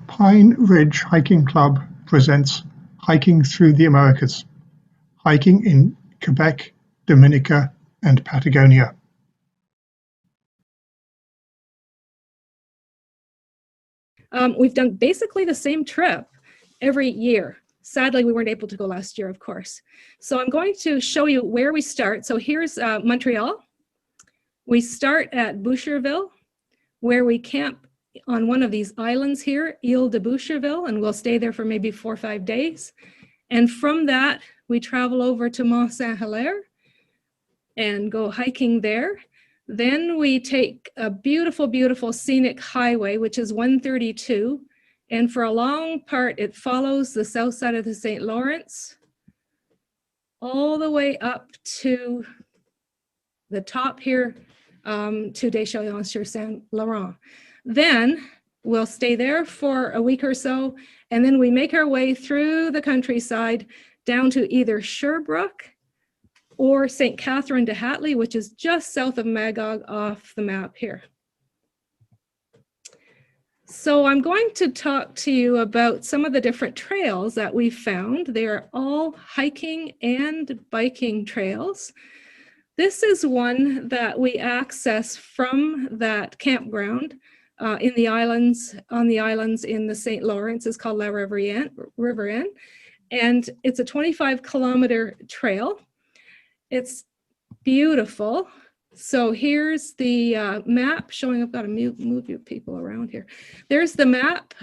Pine Ridge Hiking Club presents Hiking Through the Americas, hiking in Quebec, Dominica and Patagonia. We've done basically the same trip every year. Sadly, we weren't able to go last year, of course. So I'm going to show you where we start. So here's Montreal. We start at Boucherville, where we camp on one of these islands here, Ile de Boucherville, and we'll stay there for maybe 4 or 5 days. And from that, we travel over to Mont Saint-Hilaire and go hiking there. Then we take a beautiful, beautiful scenic highway, which is 132. And for a long part, it follows the south side of the St. Lawrence, all the way up to the top here, to Deschamps-sur-Saint-Laurent. Then we'll stay there for a week or so, and then we make our way through the countryside down to either Sherbrooke or St. Catherine de Hatley, which is just south of Magog off the map here. So I'm going to talk to you about some of the different trails that we found. They are all hiking and biking trails. This is one that we access from that campground in the islands, on the islands in the St. Lawrence. It's called La Riviere, and it's a 25-kilometer trail. It's beautiful. So here's the map showing, I've got to move you people around here. There's the map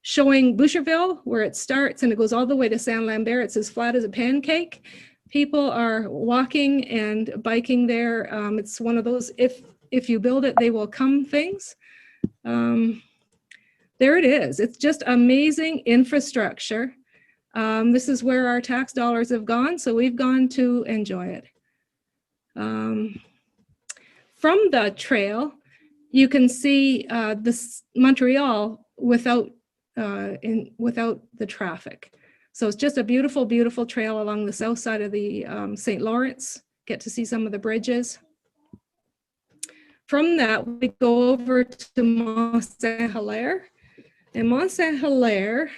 showing Boucherville, where it starts, and it goes all the way to Saint-Lambert. It's as flat as a pancake. People are walking and biking there. It's one of those, if you build it, they will come things. There it is. It's just amazing infrastructure. This is where our tax dollars have gone, so we've gone to enjoy it. From the trail, you can see this Montreal without the traffic. So it's just a beautiful, beautiful trail along the south side of the St. Lawrence. Get to see some of the bridges. From that, we go over to Mont Saint-Hilaire. And Mont Saint-Hilaire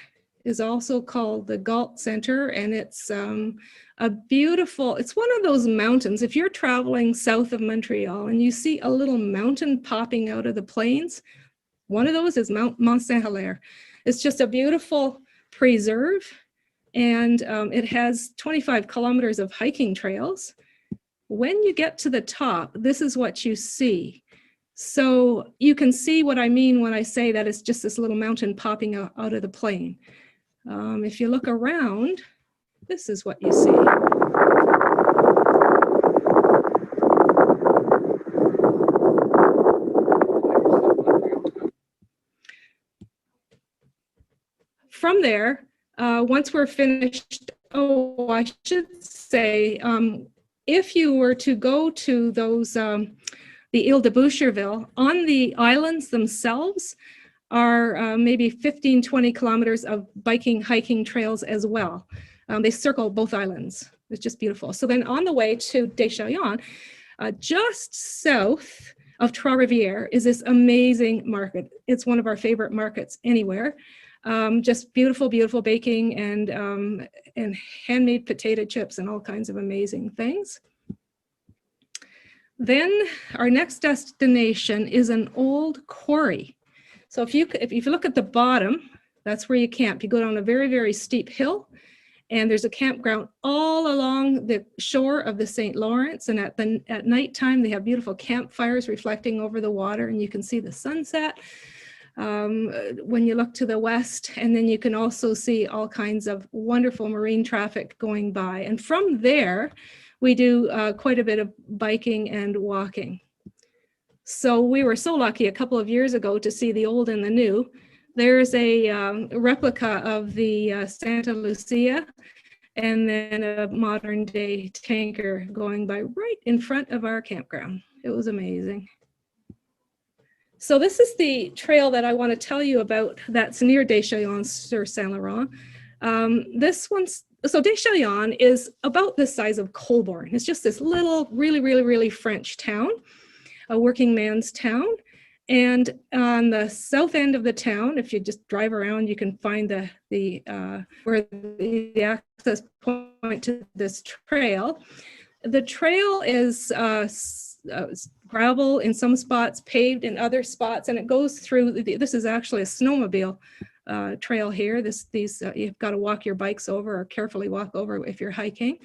is also called the Galt Center, and it's a beautiful, it's one of those mountains. If you're traveling south of Montreal and you see a little mountain popping out of the plains, one of those is Mont Saint-Hilaire. It's just a beautiful preserve, and it has 25 kilometers of hiking trails. When you get to the top, this is what you see. So you can see what I mean when I say that it's just this little mountain popping out of the plain. If you look around, this is what you see. From there, once we're finished, I should say, if you were to go to those, the Ile de Boucherville, on the islands themselves are maybe 15, 20 kilometers of biking, hiking trails as well. They circle both islands. It's just beautiful. So then on the way to Deschamps, just south of Trois-Rivières is this amazing market. It's one of our favorite markets anywhere. Just beautiful, beautiful baking and handmade potato chips and all kinds of amazing things. Then our next destination is an old quarry. So if you look at the bottom, that's where you camp. You go down a very, very steep hill, and there's a campground all along the shore of the St. Lawrence. And at nighttime, they have beautiful campfires reflecting over the water, and you can see the sunset when you look to the west. And then you can also see all kinds of wonderful marine traffic going by. And from there, we do quite a bit of biking and walking. So we were so lucky a couple of years ago to see the old and the new. There's a replica of the Santa Lucia, and then a modern day tanker going by right in front of our campground. It was amazing. So this is the trail that I want to tell you about that's near Deschamps-sur-Saint-Laurent. So Deschamps is about the size of Colborne. It's just this little, really, really, really French town, a working man's town. And on the south end of the town, if you just drive around, you can find where the access point to this trail. The trail is gravel in some spots, paved in other spots, and it goes through. This is actually a snowmobile trail here. You've got to walk your bikes over or carefully walk over if you're hiking.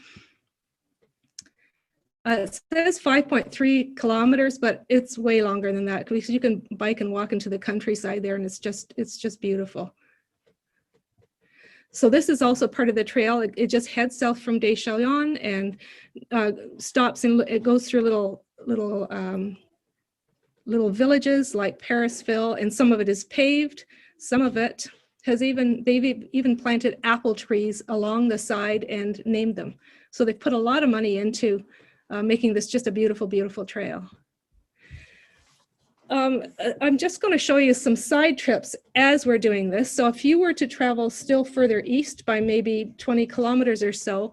It says 5.3 kilometers, but it's way longer than that because you can bike and walk into the countryside there, and it's just beautiful. So this is also part of the trail. It just heads south from Deschalion and stops and it goes through little villages like Parisville, and some of it is paved. Some of it they've even planted apple trees along the side and named them. So they've put a lot of money into making this just a beautiful, beautiful trail. I'm just going to show you some side trips as we're doing this. So if you were to travel still further east by maybe 20 kilometers or so,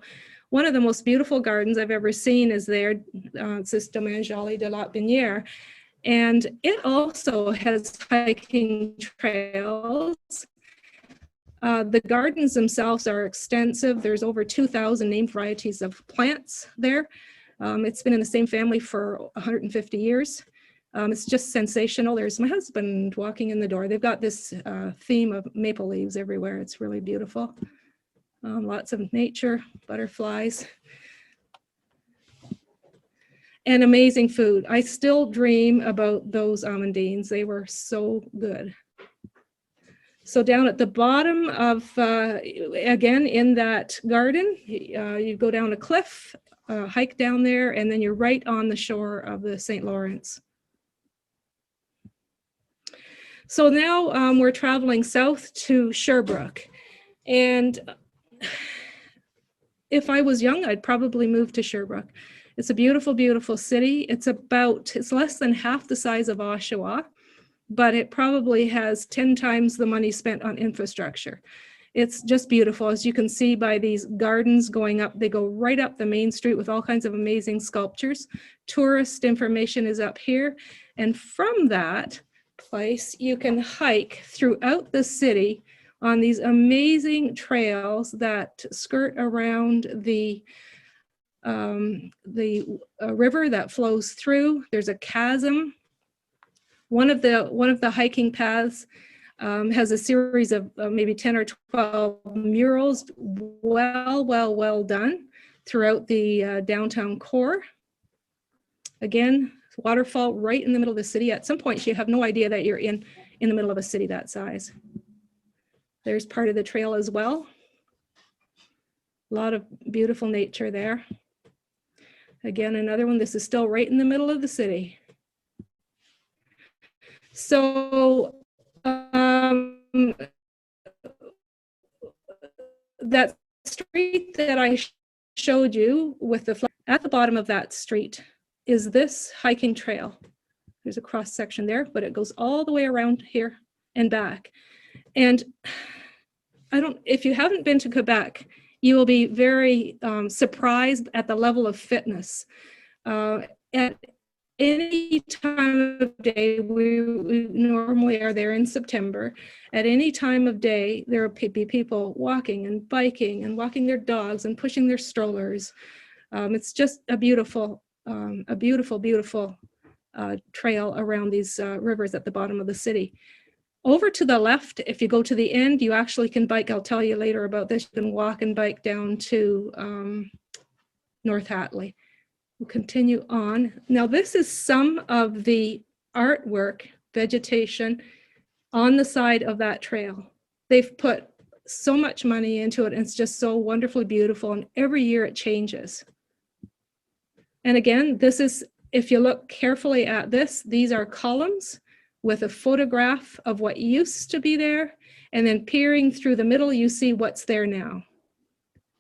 one of the most beautiful gardens I've ever seen is there. It's this Domaine Joli de la Binière. And it also has hiking trails. The gardens themselves are extensive. There's over 2,000 named varieties of plants there. It's been in the same family for 150 years. It's just sensational. There's my husband walking in the door. They've got this theme of maple leaves everywhere. It's really beautiful. Lots of nature, butterflies, and amazing food. I still dream about those amandines. They were so good. So down at the bottom of, again, in that garden, you go down a cliff, hike down there, and then you're right on the shore of the St. Lawrence. So now we're traveling south to Sherbrooke. And if I was young, I'd probably move to Sherbrooke. It's a beautiful, beautiful city. It's less than half the size of Oshawa, but it probably has 10 times the money spent on infrastructure. It's just beautiful. As you can see by these gardens going up, they go right up the main street with all kinds of amazing sculptures. Tourist information is up here. And from that place, you can hike throughout the city on these amazing trails that skirt around the river that flows through. There's a chasm. One of the hiking paths has a series of maybe 10 or 12 murals, well done throughout the downtown core. Again, waterfall right in the middle of the city. At some points, you have no idea that you're in the middle of a city that size. There's part of the trail as well. A lot of beautiful nature there. Again, another one. This is still right in the middle of the city. So that street that I showed you with the flag, at the bottom of that street is this hiking trail. There's a cross section there, but it goes all the way around here and back. And if you haven't been to Quebec, you will be very surprised at the level of fitness. At any time of day, we normally are there in September. At any time of day, there will be people walking and biking and walking their dogs and pushing their strollers. It's just a beautiful, beautiful trail around these rivers at the bottom of the city. Over to the left, if you go to the end, you actually can bike. I'll tell you later about this. You can walk and bike down to North Hatley. We'll continue on. Now, this is some of the artwork, vegetation on the side of that trail. They've put so much money into it, and it's just so wonderfully beautiful, and every year it changes. And again, this is, if you look carefully at this, these are columns with a photograph of what used to be there, and then peering through the middle, you see what's there now.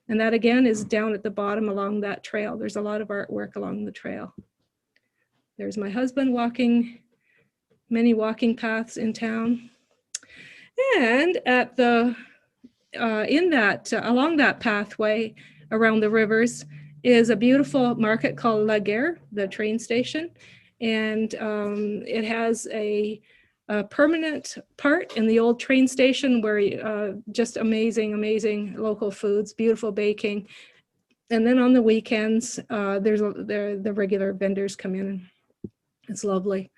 And that again is down at the bottom along that trail. There's a lot of artwork along the trail. There's my husband walking many walking paths in town. And at the along that pathway around the rivers is a beautiful market called La Gare, the train station. and it has a permanent part in the old train station where just amazing local foods, beautiful baking. And then on the weekends, the regular vendors come in. It's lovely.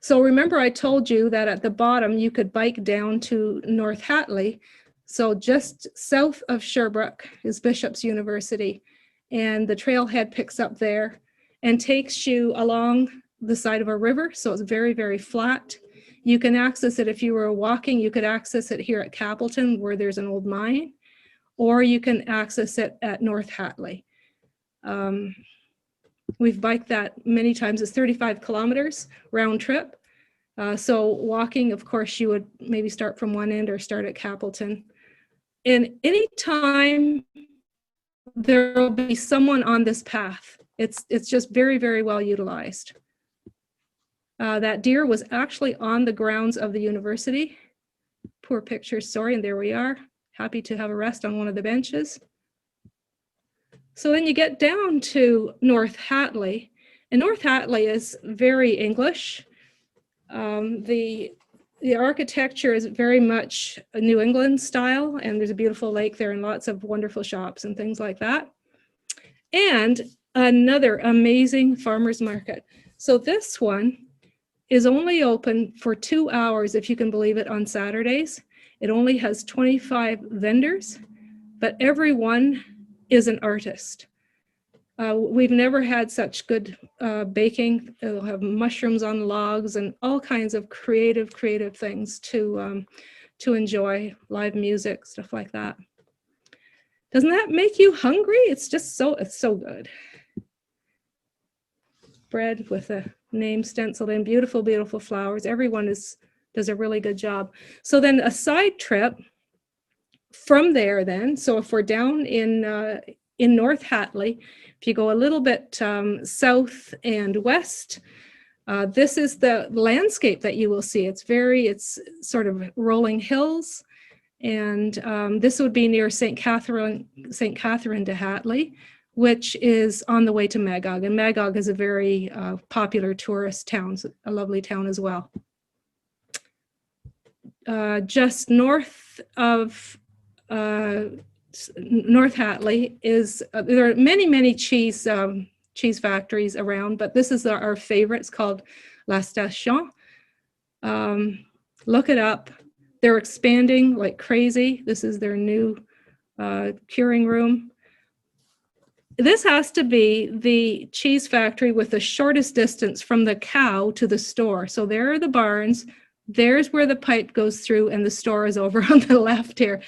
So remember I told you that at the bottom you could bike down to North Hatley. So just south of Sherbrooke is Bishop's University, and the trailhead picks up there and takes you along the side of a river. So it's very flat. You can access it if you were walking. You could access it here at Capelton where there's an old mine, or you can access it at North Hatley. We've biked that many times. It's 35 kilometers round trip. So walking, of course, you would maybe start from one end or start at Capelton. And anytime there will be someone on this path, it's just very well utilized. That deer was actually on the grounds of the university. Poor picture, sorry, and there we are. Happy to have a rest on one of the benches. So then you get down to North Hatley, and North Hatley is very English. The architecture is very much a New England style, and there's a beautiful lake there and lots of wonderful shops and things like that. And another amazing farmer's market. So this one is only open for 2 hours, if you can believe it, on Saturdays. It only has 25 vendors, but everyone is an artist. We've never had such good baking. They'll have mushrooms on logs and all kinds of creative things to enjoy, live music, stuff like that. Doesn't that make you hungry? It's so good. Bread with a name stenciled in, beautiful flowers. Everyone does a really good job. So then a side trip from there then, so if we're down in North Hatley, if you go a little bit south and west, this is the landscape that you will see. It's sort of rolling hills, and this would be near St. Catherine de Hatley, which is on the way to Magog. And Magog is a very popular tourist town, a lovely town as well. Just north of North Hatley is, there are many cheese factories around, but this is our favorite. It's called La Station. Look it up. They're expanding like crazy. This is their new curing room. This has to be the cheese factory with the shortest distance from the cow to the store. So there are the barns. There's where the pipe goes through, and the store is over on the left here.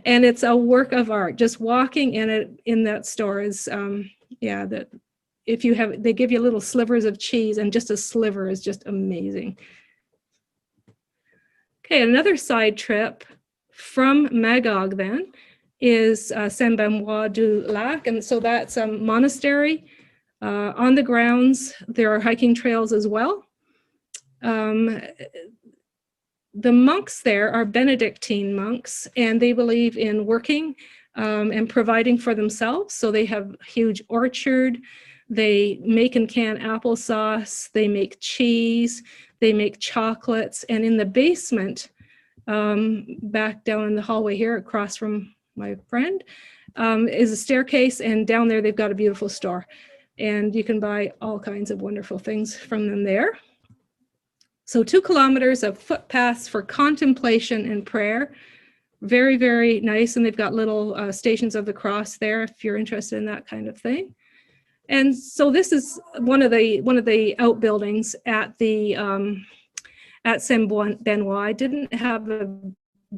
And it's a work of art. Just walking in that store is, that if you have, they give you little slivers of cheese, and just a sliver is just amazing. Okay, another side trip from Magog then is Saint-Benoît du Lac, and so that's a monastery. On the grounds, there are hiking trails as well. The monks there are Benedictine monks, and they believe in working and providing for themselves. So they have a huge orchard. They make and can applesauce. They make cheese. They make chocolates. And in the basement, back down in the hallway here across from my friend, is a staircase. And down there, they've got a beautiful store. And you can buy all kinds of wonderful things from them there. So 2 kilometers of footpaths for contemplation and prayer. Very nice. And they've got little stations of the cross there if you're interested in that kind of thing. And so this is one of the outbuildings at the at Saint-Benoît. I didn't have a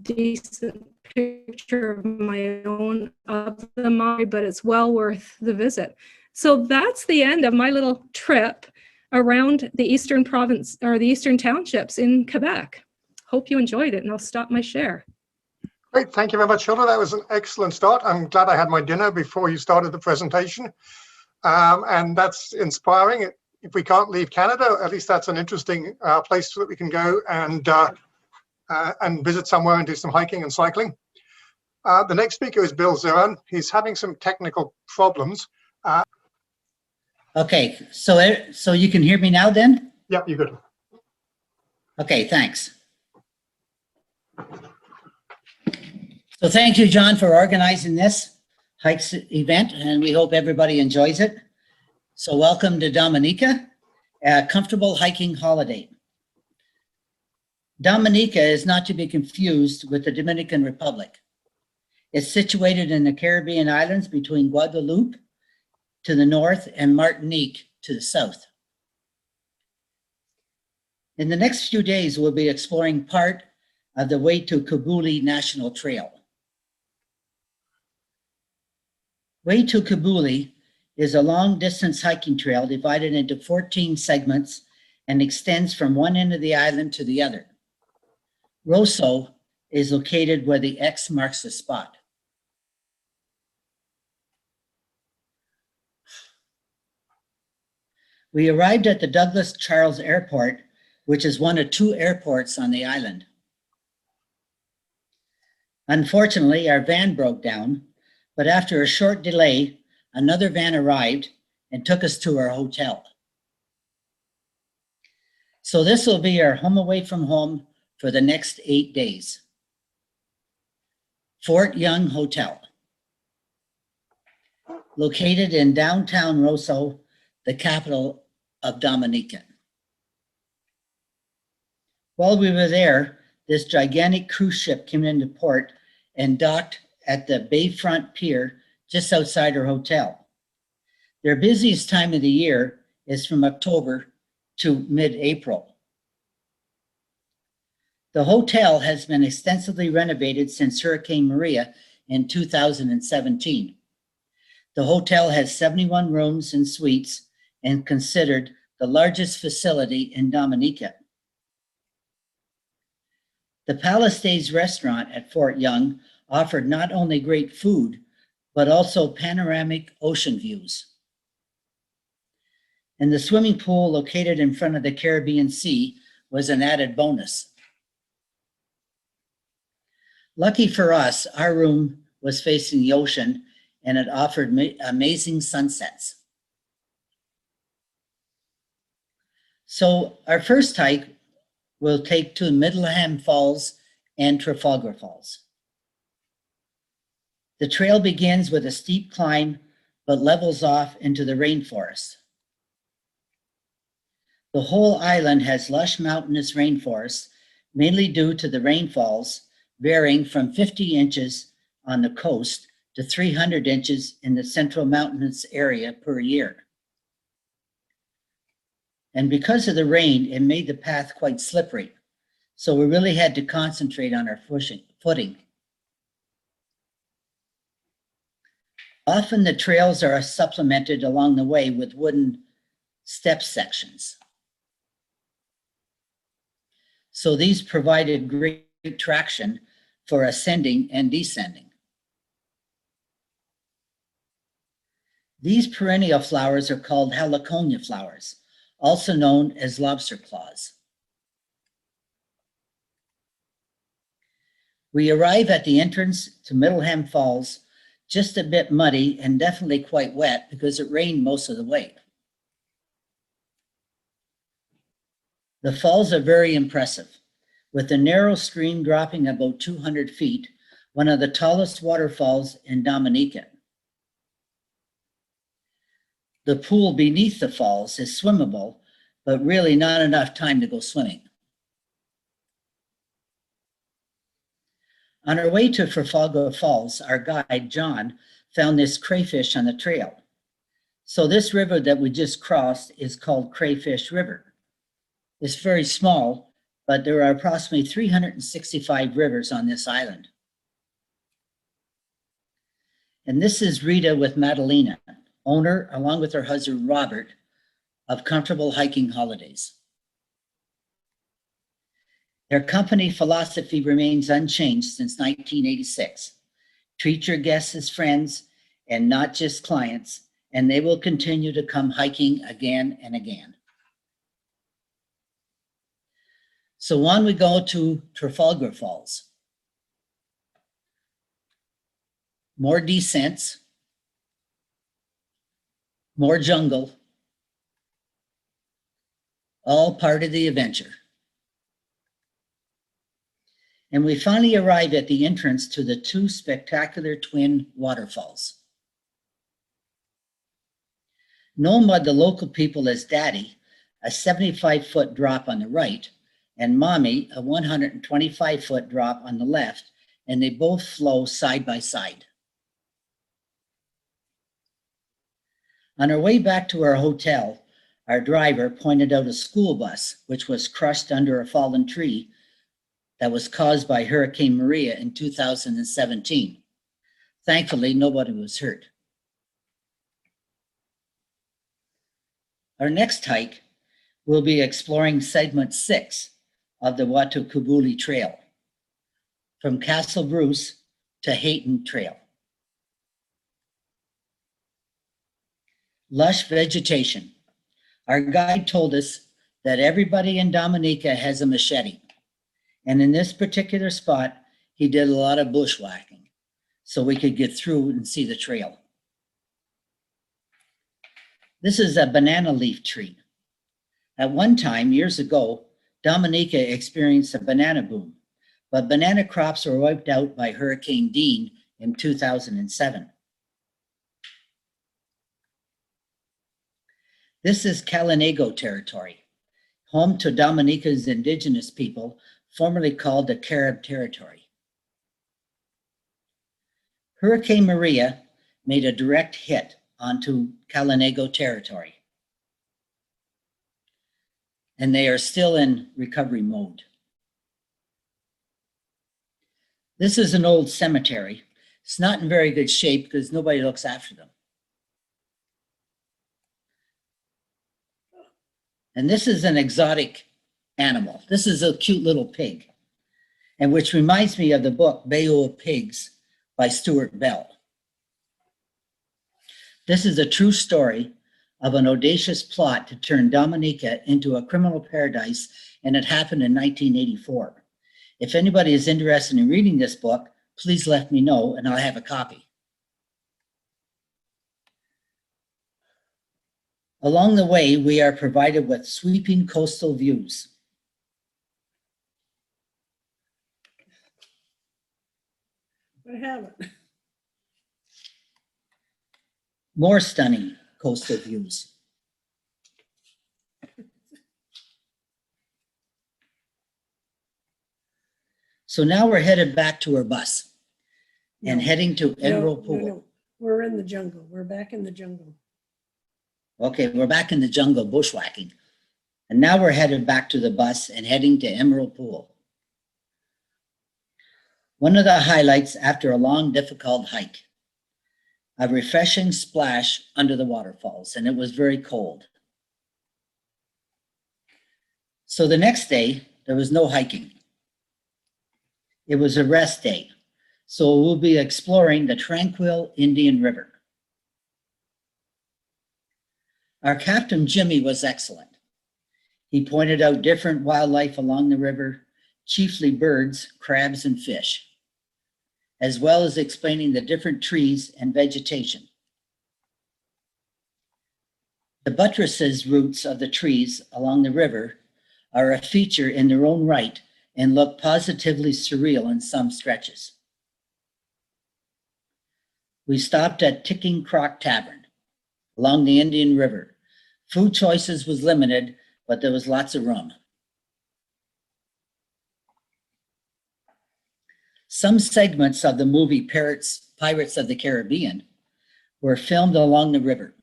decent picture of my own of the mine, but it's well worth the visit. So that's the end of my little trip around the Eastern Province, or the Eastern Townships in Quebec. Hope you enjoyed it, and I'll stop my share. Great, thank you very much, Hilda. That was an excellent start. I'm glad I had my dinner before you started the presentation. And that's inspiring. If we can't leave Canada, at least that's an interesting place that we can go and visit somewhere and do some hiking and cycling. The next speaker is Bill Ziran. He's having some technical problems. Okay, so you can hear me now then? Yep, you're good. Okay, thanks. So thank you, John, for organizing this hikes event, and we hope everybody enjoys it. So welcome to Dominica, a comfortable hiking holiday. Dominica is not to be confused with the Dominican Republic. It's situated in the Caribbean islands between Guadeloupe to the north and Martinique to the south. In the next few days, we'll be exploring part of the Way to Kabuli National Trail. Way to Kabuli is a long-distance hiking trail divided into 14 segments and extends from one end of the island to the other. Rosso is located where the X marks the spot. We arrived at the Douglas Charles Airport, which is one of 2 airports on the island. Unfortunately, our van broke down, but after a short delay, another van arrived and took us to our hotel. So this will be our home away from home for the next 8 days. Fort Young Hotel, located in downtown Rosso, the capital of Dominica. While we were there, this gigantic cruise ship came into port and docked at the Bayfront Pier just outside our hotel. Their busiest time of the year is from October to mid-April. The hotel has been extensively renovated since Hurricane Maria in 2017. The hotel has 71 rooms and suites and considered the largest facility in Dominica. The Palace Days restaurant at Fort Young offered not only great food, but also panoramic ocean views. And the swimming pool located in front of the Caribbean Sea was an added bonus. Lucky for us, our room was facing the ocean and it offered amazing sunsets. So our first hike will take to Middleham Falls and Trafalgar Falls. The trail begins with a steep climb, but levels off into the rainforest. The whole island has lush mountainous rainforests, mainly due to the rainfalls varying from 50 inches on the coast to 300 inches in the central mountainous area per year. And because of the rain, it made the path quite slippery. So we really had to concentrate on our footing. Often the trails are supplemented along the way with wooden step sections. So these provided great traction for ascending and descending. These perennial flowers are called heliconia flowers, also known as lobster claws. We arrive at the entrance to Middleham Falls, just a bit muddy and definitely quite wet because it rained most of the way. The falls are very impressive, with a narrow stream dropping about 200 feet, one of the tallest waterfalls in Dominica. The pool beneath the falls is swimmable, but really not enough time to go swimming. On our way to Trafalgar Falls, our guide, John, found this crayfish on the trail. So this river that we just crossed is called Crayfish River. It's very small, but there are approximately 365 rivers on this island. And this is Rita with Madalena, owner, along with her husband, Robert, of Comfortable Hiking Holidays. Their company philosophy remains unchanged since 1986. Treat your guests as friends and not just clients, and they will continue to come hiking again and again. So on we go to Trafalgar Falls. More descents, more jungle, all part of the adventure. And we finally arrive at the entrance to the two spectacular twin waterfalls. Known by the local people as Daddy, a 75-foot drop on the right, and Mommy, a 125-foot drop on the left, and they both flow side by side. On our way back to our hotel, our driver pointed out a school bus which was crushed under a fallen tree that was caused by Hurricane Maria in 2017. Thankfully, nobody was hurt. Our next hike will be exploring segment 6 of the Watukumbuli Trail, from Castle Bruce to Hayton Trail. Lush vegetation. Our guide told us that everybody in Dominica has a machete. And in this particular spot, he did a lot of bushwhacking so we could get through and see the trail. This is a banana leaf tree. At one time, years ago, Dominica experienced a banana boom, but banana crops were wiped out by Hurricane Dean in 2007. This is Kalinago territory, home to Dominica's indigenous people, formerly called the Carib territory. Hurricane Maria made a direct hit onto Kalinago territory, and they are still in recovery mode. This is an old cemetery. It's not in very good shape because nobody looks after them. And this is an exotic animal. This is a cute little pig, and which reminds me of the book Bayou of Pigs by Stuart Bell. This is a true story of an audacious plot to turn Dominica into a criminal paradise, and it happened in 1984. If anybody is interested in reading this book, please let me know and I'll have a copy. Along the way, we are provided with sweeping coastal views. I haven't. More stunning coastal views. So now we're headed back to our bus and heading to Emerald Pool. No. We're in the jungle. We're back in the jungle. Okay, we're back in the jungle bushwhacking. And now we're headed back to the bus and heading to Emerald Pool. One of the highlights after a long, difficult hike, a refreshing splash under the waterfalls, and it was very cold. So the next day, there was no hiking. It was a rest day. So we'll be exploring the tranquil Indian River. Our captain, Jimmy, was excellent. He pointed out different wildlife along the river, chiefly birds, crabs, and fish, as well as explaining the different trees and vegetation. The buttresses roots of the trees along the river are a feature in their own right and look positively surreal in some stretches. We stopped at Ticking Croc Tavern along the Indian River. Food choices was limited, but there was lots of room. Some segments of the movie Pirates of the Caribbean were filmed along the river.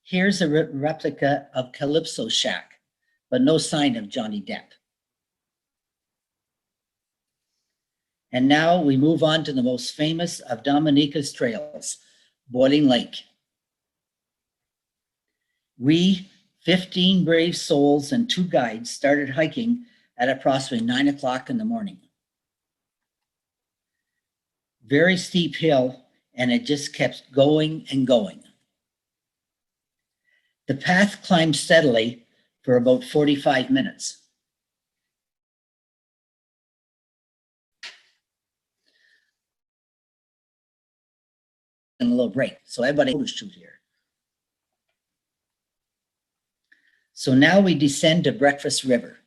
Here's a replica of Calypso's shack, but no sign of Johnny Depp. And now we move on to the most famous of Dominica's trails, Boiling Lake. We, 15 brave souls and 2 guides, started hiking at approximately 9 o'clock in the morning. Very steep hill, and it just kept going and going. The path climbed steadily for about 45 minutes. And a little break, so everybody photo shoot here. So now we descend to Breakfast River.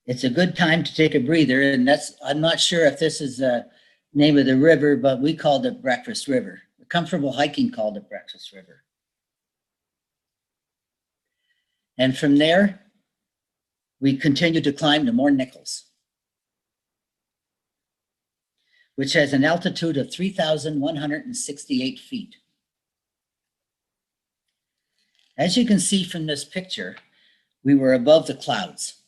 It's a good time to take a breather, and I'm not sure if this is the name of the river, but we called it Breakfast River. The Comfortable Hiking called it Breakfast River. And from there, we continue to climb to more Nichols, which has an altitude of 3,168 feet. As you can see from this picture, we were above the clouds.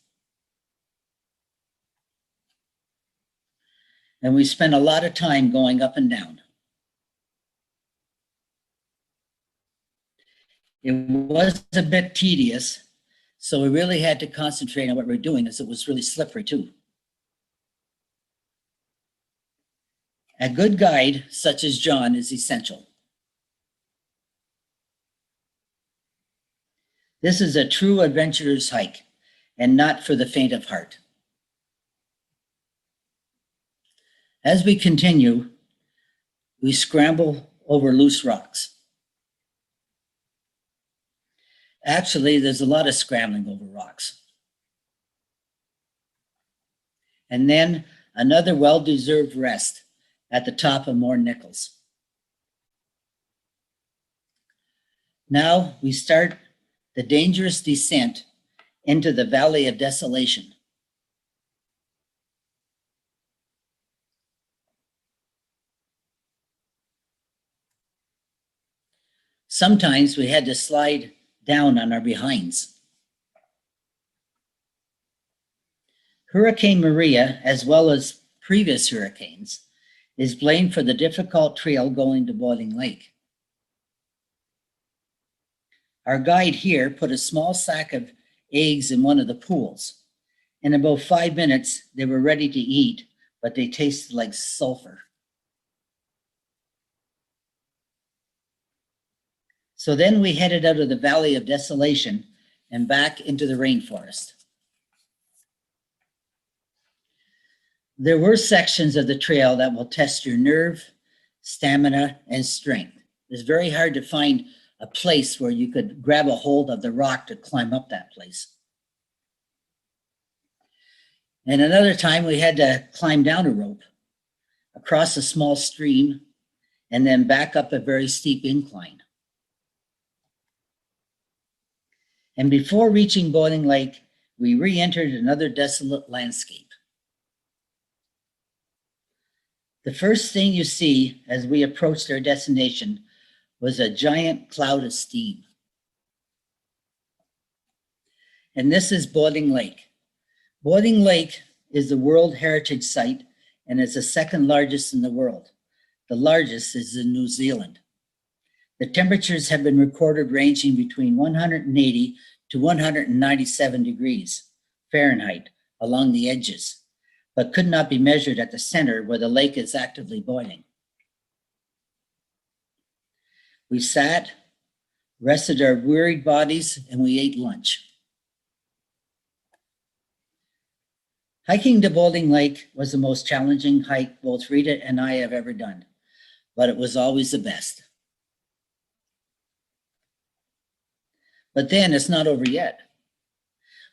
And we spent a lot of time going up and down. It was a bit tedious, so we really had to concentrate on what we're doing, as it was really slippery too. A good guide, such as John, is essential. This is a true adventurer's hike, and not for the faint of heart. As we continue, we scramble over loose rocks. Actually, there's a lot of scrambling over rocks. And then another well-deserved rest at the top of more Nichols. Now we start the dangerous descent into the Valley of Desolation. Sometimes we had to slide down on our behinds. Hurricane Maria, as well as previous hurricanes, is blamed for the difficult trail going to Boiling Lake. Our guide here put a small sack of eggs in one of the pools. In about 5 minutes, they were ready to eat, but they tasted like sulfur. So then we headed out of the Valley of Desolation and back into the rainforest. There were sections of the trail that will test your nerve, stamina, and strength. It's very hard to find a place where you could grab a hold of the rock to climb up that place. And another time we had to climb down a rope, across a small stream, and then back up a very steep incline. And before reaching Boiling Lake, we re-entered another desolate landscape. The first thing you see as we approached our destination was a giant cloud of steam. And this is Boiling Lake. Boiling Lake is the World Heritage Site and is the second largest in the world. The largest is in New Zealand. The temperatures have been recorded ranging between 180 to 197 degrees Fahrenheit along the edges, but could not be measured at the center where the lake is actively boiling. We sat, rested our wearied bodies, and we ate lunch. Hiking to Boiling Lake was the most challenging hike both Rita and I have ever done, but it was always the best. But then it's not over yet.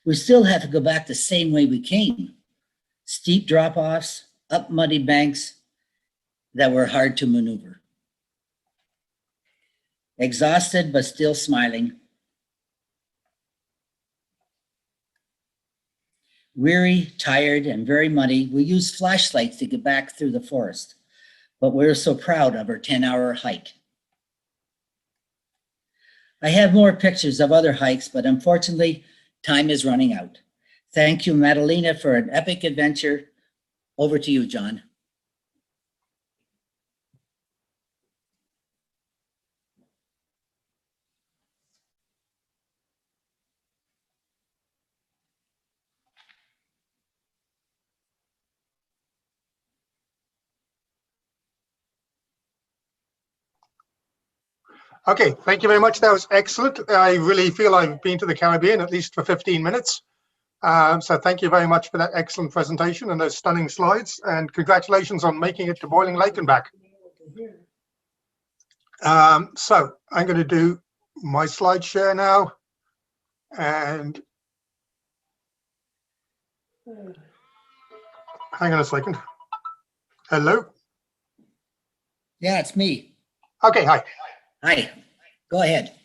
We still have to go back the same way we came. Steep drop-offs, up muddy banks that were hard to maneuver. Exhausted, but still smiling. Weary, tired, and very muddy, we used flashlights to get back through the forest, but we were so proud of our 10-hour hike. I have more pictures of other hikes, but unfortunately, time is running out. Thank you, Madalena, for an epic adventure. Over to you, John. Okay, thank you very much. That was excellent. I really feel I've been to the Caribbean at least for 15 minutes. So thank you very much for that excellent presentation and those stunning slides. And congratulations on making it to Boiling Lake and back. So I'm going to do my slide share now. And hang on a second. Hello? Yeah, it's me. Okay, hi. Hi, go ahead.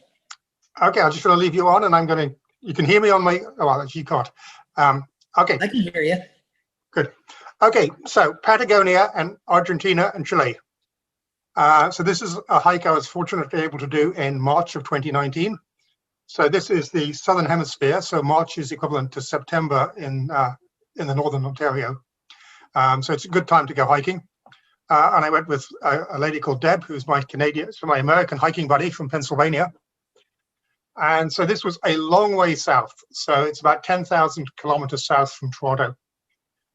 Okay, I'm just going to leave you on, and I'm going to, you can hear me on my, oh, well, you can't. Okay, I can hear you. good. Okay, so Patagonia and Argentina and Chile. So this is a hike I was fortunate to be able to do in March of 2019. So this is the Southern Hemisphere. So March is equivalent to September in the Northern Ontario. So it's a good time to go hiking. And I went with a lady called Deb, who's my my American hiking buddy from Pennsylvania. And so this was a long way south. So it's about 10,000 kilometers south from Toronto.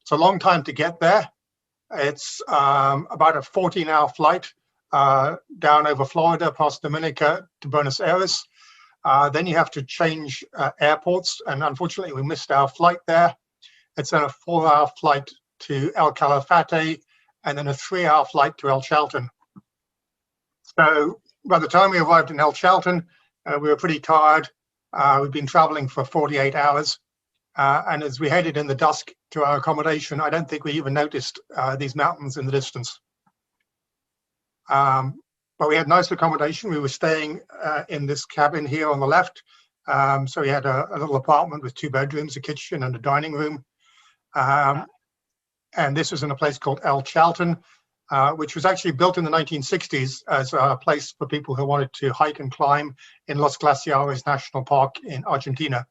It's a long time to get there. It's about a 14-hour flight down over Florida, past Dominica to Buenos Aires. Then you have to change airports. And unfortunately, we missed our flight there. It's then a 4-hour flight to El Calafate, and then a 3-hour flight to El Chalten. So by the time we arrived in El Chalten, we were pretty tired. We'd been traveling for 48 hours. And as we headed in the dusk to our accommodation, I don't think we even noticed these mountains in the distance. But we had nice accommodation. We were staying in this cabin here on the left. So we had a little apartment with 2 bedrooms, a kitchen and a dining room. And this was in a place called El Chalten, which was actually built in the 1960s as a place for people who wanted to hike and climb in Los Glaciares National Park in Argentina.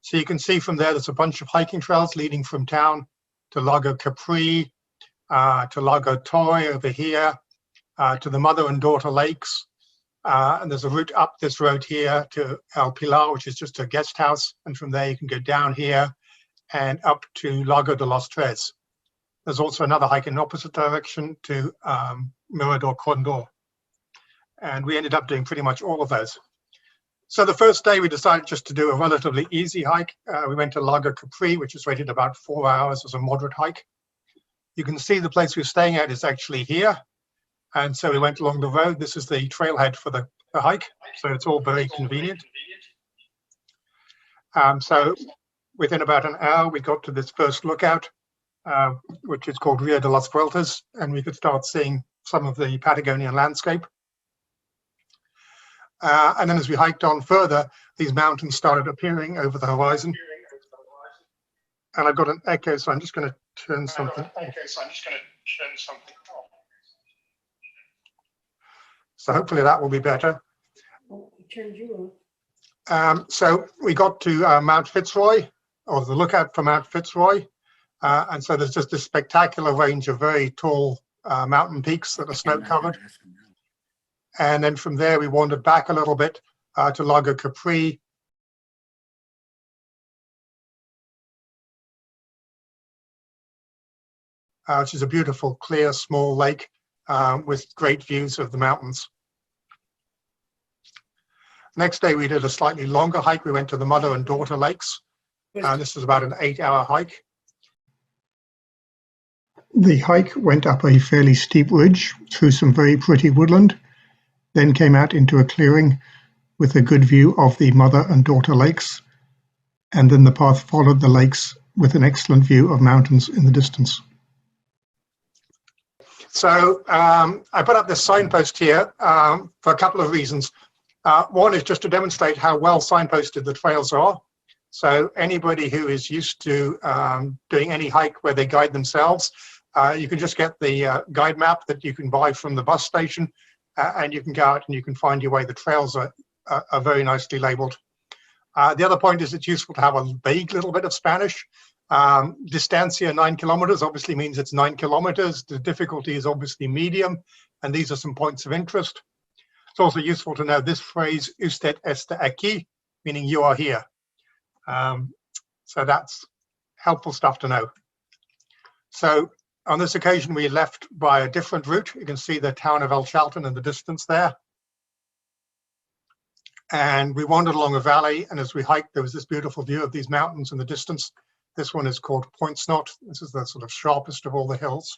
So you can see from there's a bunch of hiking trails leading from town to Lago Capri, to Lago Torre over here, to the mother and daughter lakes. And there's a route up this road here to El Pilar, which is just a guest house. And from there you can go down here and up to Lago de los Tres. There's also another hike in the opposite direction to Mirador Condor. And we ended up doing pretty much all of those. So the first day we decided just to do a relatively easy hike. We went to Lago Capri, which is rated about 4 hours as a moderate hike. You can see the place we're staying at is actually here. And so we went along the road. This is the trailhead for the hike. So it's all very convenient. So within about an hour, we got to this first lookout, which is called Rio de las Vueltas, and we could start seeing some of the Patagonian landscape. And then as we hiked on further, these mountains started appearing over the horizon. And I've got an echo, so I'm just going to turn something off. So hopefully that will be better. Turned you So we got to Mount Fitzroy, or the lookout for Mount Fitzroy. And so there's just this spectacular range of very tall mountain peaks that are snow covered. And then from there, we wandered back a little bit to Lago Capri. Which is a beautiful, clear, small lake with great views of the mountains. Next day, we did a slightly longer hike. We went to the mother and daughter lakes. This was about an 8-hour hike. The hike went up a fairly steep ridge through some very pretty woodland, then came out into a clearing with a good view of the mother and daughter lakes, and then the path followed the lakes with an excellent view of mountains in the distance. So I put up this signpost here for a couple of reasons. One is just to demonstrate how well signposted the trails are. So anybody who is used to doing any hike where they guide themselves, you can just get the guide map that you can buy from the bus station, and you can go out and you can find your way. The trails are very nicely labeled. The other point is it's useful to have a vague little bit of Spanish. Distancia 9 kilometers obviously means it's 9 kilometers. The difficulty is obviously medium, and these are some points of interest. It's also useful to know this phrase, usted está aquí, meaning you are here. So that's helpful stuff to know. So on this occasion, we left by a different route. You can see the town of El Chalten in the distance there. And we wandered along a valley, and as we hiked, there was this beautiful view of these mountains in the distance. This one is called Point Snot. This is the sort of sharpest of all the hills.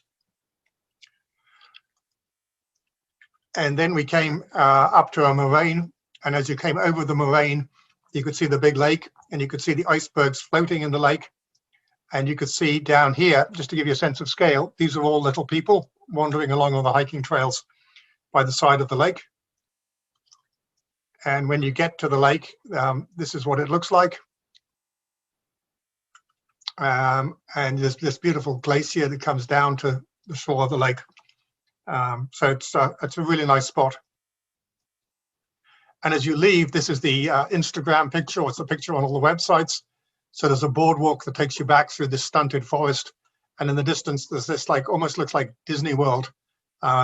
And then we came up to a moraine And as you came over the moraine, you could see the big lake, and you could see the icebergs floating in the lake. And you could see down here, just to give you a sense of scale, these are all little people wandering along on the hiking trails by the side of the lake. And when you get to the lake, this is what it looks like. And there's this beautiful glacier that comes down to the shore of the lake. So it's a really nice spot. And as you leave, this is the Instagram picture, or it's a picture on all the websites. So there's a boardwalk that takes you back through this stunted forest. And in the distance, there's this almost looks like Disney World.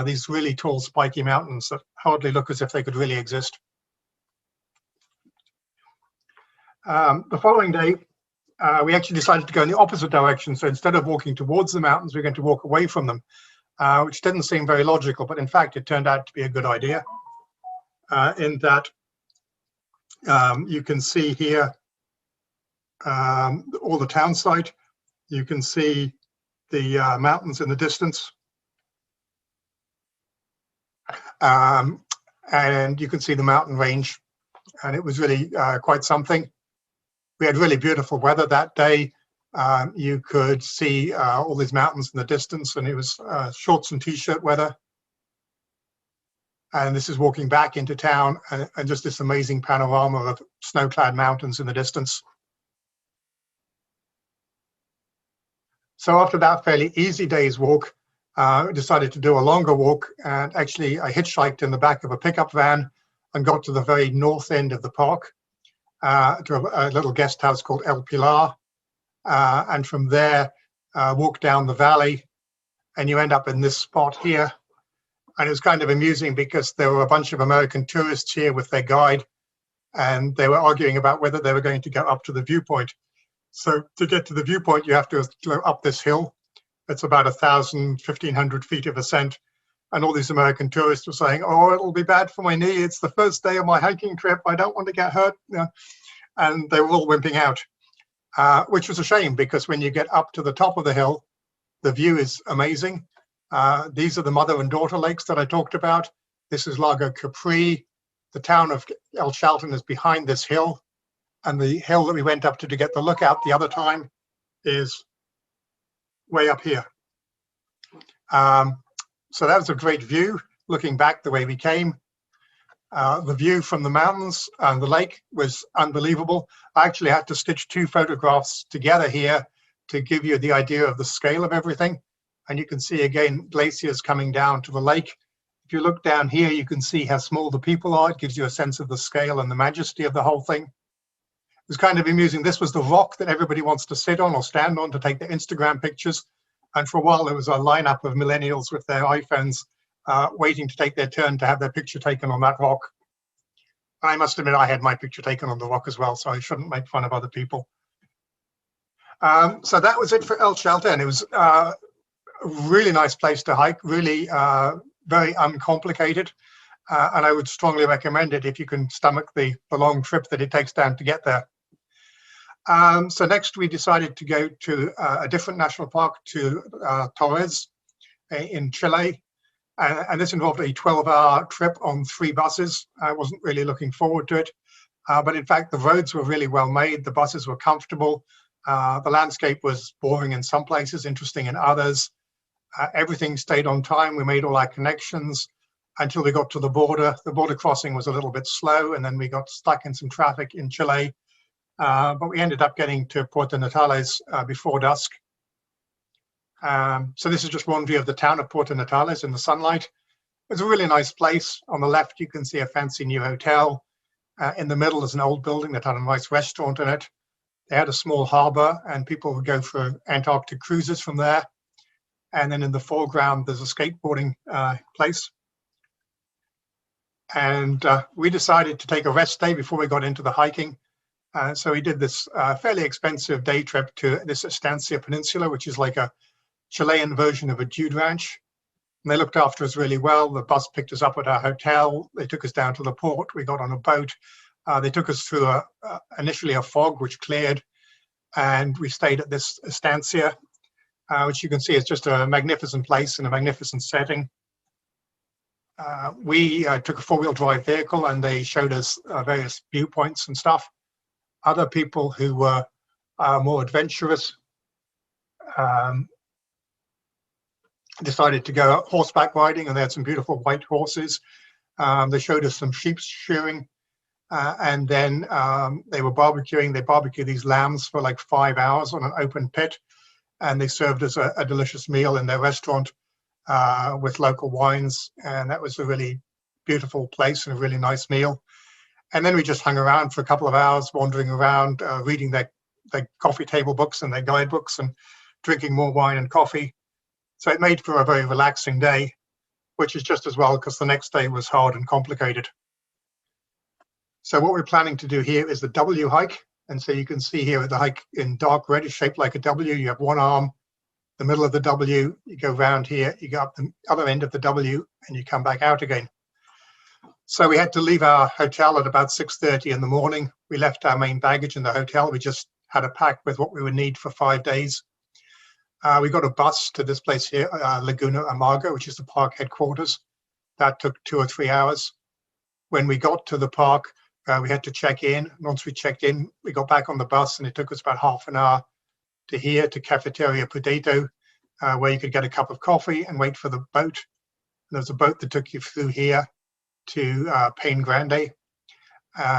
These really tall, spiky mountains that hardly look as if they could really exist. The following day, we actually decided to go in the opposite direction. So instead of walking towards the mountains, we're going to walk away from them, which didn't seem very logical, but in fact, it turned out to be a good idea. In that you can see here all the town site. You can see the mountains in the distance. And you can see the mountain range. And it was really quite something. We had really beautiful weather that day. You could see all these mountains in the distance, and it was shorts and t-shirt weather. And this is walking back into town, and just this amazing panorama of snow-clad mountains in the distance. So after that fairly easy day's walk, I decided to do a longer walk, and actually I hitchhiked in the back of a pickup van and got to the very north end of the park, to a little guest house called El Pilar. And from there, walked down the valley, and you end up in this spot here. And it was kind of amusing because there were a bunch of American tourists here with their guide, and they were arguing about whether they were going to go up to the viewpoint. So to get to the viewpoint, you have to go up this hill. It's about 1,500 feet of ascent. And all these American tourists were saying, oh, it'll be bad for my knee. It's the first day of my hiking trip. I don't want to get hurt. And they were all wimping out, which was a shame, because when you get up to the top of the hill, the view is amazing. These are the mother and daughter lakes that I talked about. This is Lago Capri. The town of El Chalten is behind this hill. And the hill that we went up to get the lookout the other time is way up here. So that was a great view, looking back the way we came. The view from the mountains and the lake was unbelievable. I actually had to stitch two photographs together here to give you the idea of the scale of everything. And you can see again glaciers coming down to the lake. If you look down here, you can see how small the people are. It gives you a sense of the scale and the majesty of the whole thing. It was kind of amusing. This was the rock that everybody wants to sit on or stand on to take their Instagram pictures. And for a while, there was a lineup of millennials with their iPhones waiting to take their turn to have their picture taken on that rock. I must admit, I had my picture taken on the rock as well, so I shouldn't make fun of other people. So that was it for El Chalten. It was a really nice place to hike, really very uncomplicated. And I would strongly recommend it if you can stomach the long trip that it takes down to get there. So next we decided to go to a different national park, to Torres in Chile. And this involved a 12-hour trip on 3 buses. I wasn't really looking forward to it. But in fact, the roads were really well made. The buses were comfortable. The landscape was boring in some places, interesting in others. Everything stayed on time. We made all our connections until we got to the border. The border crossing was a little bit slow, and then we got stuck in some traffic in Chile. But we ended up getting to Puerto Natales before dusk. So this is just one view of the town of Puerto Natales in the sunlight. It's a really nice place. On the left, you can see a fancy new hotel. In the middle is an old building that had a nice restaurant in it. They had a small harbor, and people would go for Antarctic cruises from there. And then in the foreground, there's a skateboarding place. And we decided to take a rest day before we got into the hiking. So we did this fairly expensive day trip to this Estancia Peninsula, which is like a Chilean version of a dude ranch. And they looked after us really well. The bus picked us up at our hotel. They took us down to the port. We got on a boat. They took us through initially a fog, which cleared. And we stayed at this Estancia, which you can see is just a magnificent place in a magnificent setting. We took a four-wheel drive vehicle and they showed us various viewpoints and stuff. Other people who were more adventurous decided to go horseback riding, and they had some beautiful white horses. They showed us some sheep shearing, and then they were barbecuing. They barbecued these lambs for like 5 hours on an open pit, and they served us a delicious meal in their restaurant with local wines, and that was a really beautiful place and a really nice meal. And then we just hung around for a couple of hours, wandering around, reading their coffee table books and their guidebooks and drinking more wine and coffee. So it made for a very relaxing day, which is just as well because the next day was hard and complicated. So what we're planning to do here is the W hike. And so you can see here the hike in dark red is shaped like a W. You have one arm, the middle of the W, you go round here, you go up the other end of the W, and you come back out again. So we had to leave our hotel at about 6:30 in the morning. We left our main baggage in the hotel. We just had a pack with what we would need for 5 days. We got a bus to this place here, Laguna Amarga, which is the park headquarters. That took 2 or 3 hours. When we got to the park, we had to check in. Once we checked in, we got back on the bus, and it took us about half an hour to here to Cafeteria Pudeto, where you could get a cup of coffee and wait for the boat. And there was a boat that took you through here to Paine Grande,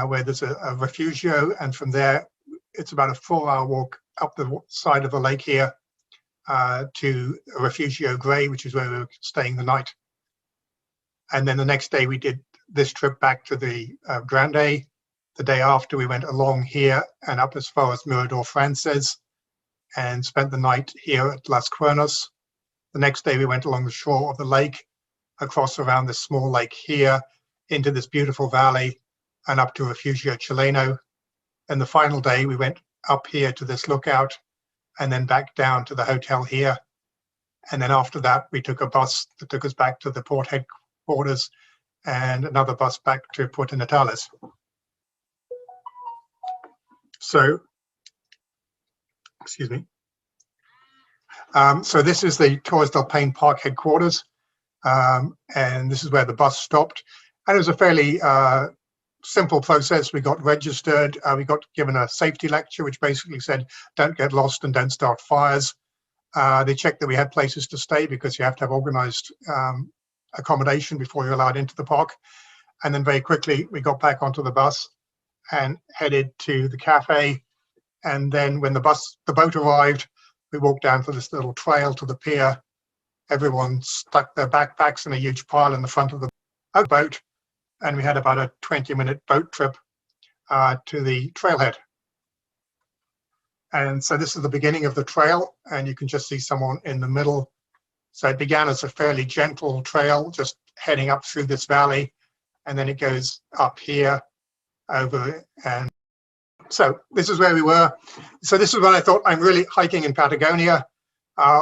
where there's a refugio, and from there, it's about a 4-hour walk up the side of the lake here to Refugio Grey, which is where we were staying the night. And then the next day we did this trip back to the Grande. The day after we went along here and up as far as Mirador Frances and spent the night here at Las Cuernas. The next day we went along the shore of the lake, across around this small lake here, into this beautiful valley and up to Refugio Chileno. And the final day we went up here to this lookout and then back down to the hotel here. And then after that, we took a bus that took us back to the port headquarters and another bus back to Puerto Natales. So, excuse me. So this is the Torres del Paine Park headquarters. And this is where the bus stopped. And it was a fairly simple process. We got registered, we got given a safety lecture, which basically said, don't get lost and don't start fires. They checked that we had places to stay because you have to have organized accommodation before you're allowed into the park. And then very quickly, we got back onto the bus and headed to the cafe. And then when the boat arrived, we walked down for this little trail to the pier. Everyone stuck their backpacks in a huge pile in the front of the boat. And we had about a 20-minute boat trip to the trailhead. And so this is the beginning of the trail, and you can just see someone in the middle. So it began as a fairly gentle trail, just heading up through this valley, and then it goes up here, over, and so this is where we were. So this is when I thought, I'm really hiking in Patagonia.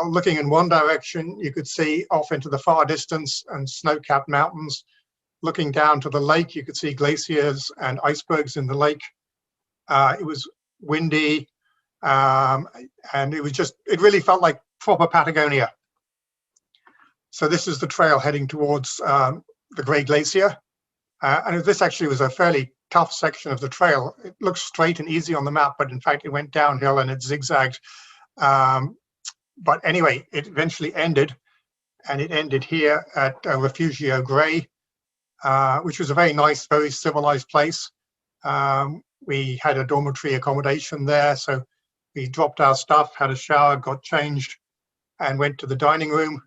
Looking in one direction, you could see off into the far distance and snow-capped mountains. Looking down to the lake, you could see glaciers and icebergs in the lake. It was windy, and it really felt like proper Patagonia. So this is the trail heading towards the Grey Glacier. And this actually was a fairly tough section of the trail. It looks straight and easy on the map, but in fact it went downhill and it zigzagged. But anyway, it eventually ended, and it ended here at Refugio Grey, which was a very nice, very civilized place. We had a dormitory accommodation there, so we dropped our stuff, had a shower, got changed, and went to the dining room.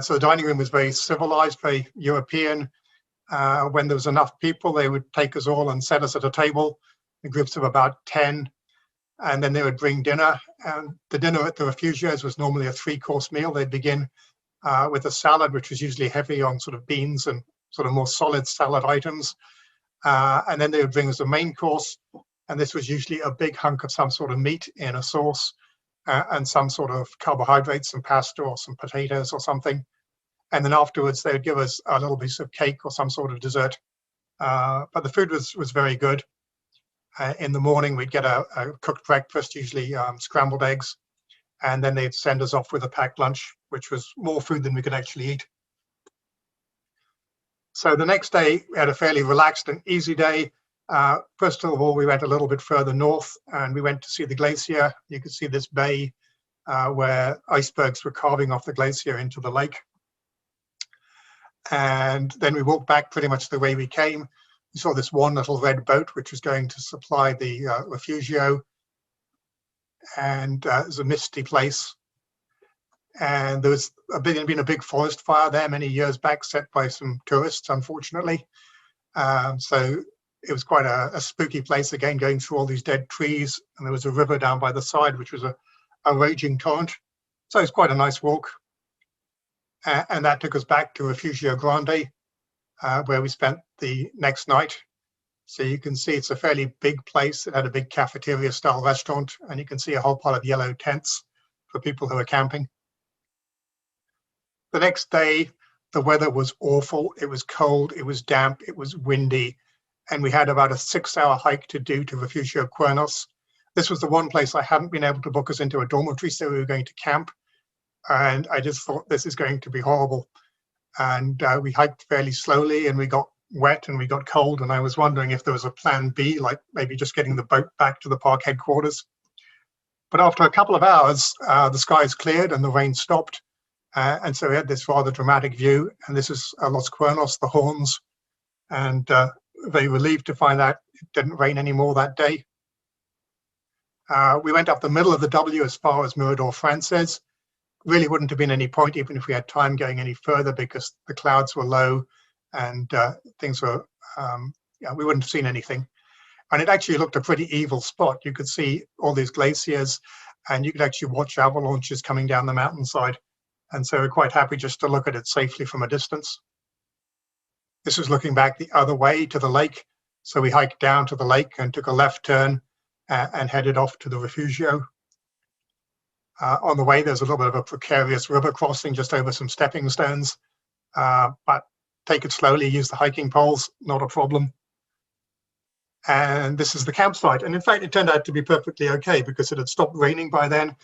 So the dining room was very civilized, very European. When there was enough people, they would take us all and set us at a table in groups of about 10. And then they would bring dinner. And the dinner at the Refugios was normally a 3-course meal. They'd begin with a salad, which was usually heavy on sort of beans and sort of more solid salad items. And then they would bring us a main course. And this was usually a big hunk of some sort of meat in a sauce and some sort of carbohydrates, some pasta or some potatoes or something. And then afterwards, they would give us a little piece of cake or some sort of dessert. But the food was very good. In the morning, we'd get a cooked breakfast, usually scrambled eggs. And then they'd send us off with a packed lunch, which was more food than we could actually eat. So the next day, we had a fairly relaxed and easy day. First of all, we went a little bit further north and we went to see the glacier. You could see this bay where icebergs were carving off the glacier into the lake. And then we walked back pretty much the way we came. We saw this one little red boat, which was going to supply the refugio. And it was a misty place. And there was been a big forest fire there many years back, set by some tourists, unfortunately. So it was quite a spooky place, again, going through all these dead trees. And there was a river down by the side, which was a raging torrent. So it was quite a nice walk. And that took us back to Refugio Grande, where we spent the next night. So you can see it's a fairly big place. It had a big cafeteria-style restaurant, and you can see a whole pile of yellow tents for people who are camping. The next day, the weather was awful. It was cold, it was damp, it was windy, and we had about a 6-hour hike to do to Refugio Cuernos. This was the one place I hadn't been able to book us into a dormitory, so we were going to camp. And I just thought, this is going to be horrible. And we hiked fairly slowly, and we got wet and we got cold, and I was wondering if there was a plan B, like maybe just getting the boat back to the park headquarters. But after a couple of hours, the skies cleared and the rain stopped. And so we had this rather dramatic view, and this is Los Cuernos, the Horns, and very relieved to find out it didn't rain anymore that day. We went up the middle of the W as far as Mirador Frances. Really wouldn't have been any point even if we had time going any further, because the clouds were low and things were, we wouldn't have seen anything. And it actually looked a pretty evil spot. You could see all these glaciers, and you could actually watch avalanches coming down the mountainside. And so we're quite happy just to look at it safely from a distance. This was looking back the other way to the lake. So we hiked down to the lake and took a left turn and headed off to the Refugio. On the way, there's a little bit of a precarious river crossing just over some stepping stones, but take it slowly, use the hiking poles, not a problem. And this is the campsite. And in fact, it turned out to be perfectly okay because it had stopped raining by then.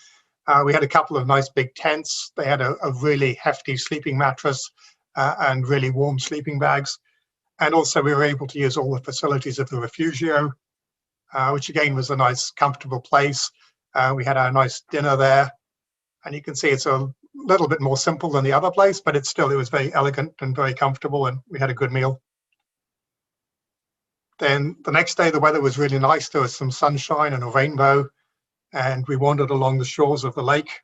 We had a couple of nice big tents. They had a really hefty sleeping mattress and really warm sleeping bags. And also we were able to use all the facilities of the Refugio, which again was a nice, comfortable place. We had our nice dinner there. And you can see it's a little bit more simple than the other place, but it was very elegant and very comfortable, and we had a good meal. Then the next day, the weather was really nice. There was some sunshine and a rainbow, and we wandered along the shores of the lake.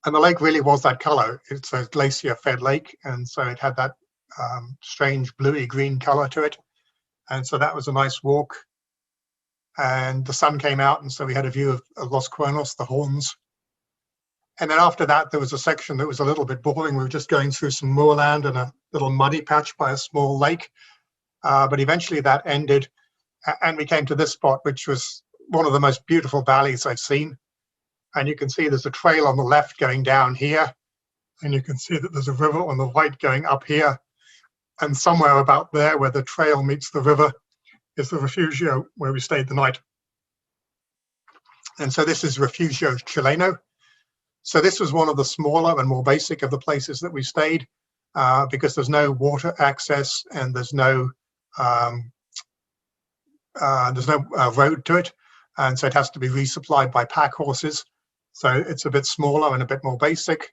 And the lake really was that color. It's a glacier-fed lake, and so it had that strange bluey green color to it. And so that was a nice walk. And the sun came out, and so we had a view of Los Cuernos, the Horns. And then after that, there was a section that was a little bit boring. We were just going through some moorland and a little muddy patch by a small lake. But eventually that ended, and we came to this spot, which was one of the most beautiful valleys I've seen. And you can see there's a trail on the left going down here. And you can see that there's a river on the right going up here. And somewhere about there where the trail meets the river is the Refugio where we stayed the night. And so this is Refugio Chileno. So this was one of the smaller and more basic of the places that we stayed because there's no water access and there's no road to it. And so it has to be resupplied by pack horses. So it's a bit smaller and a bit more basic.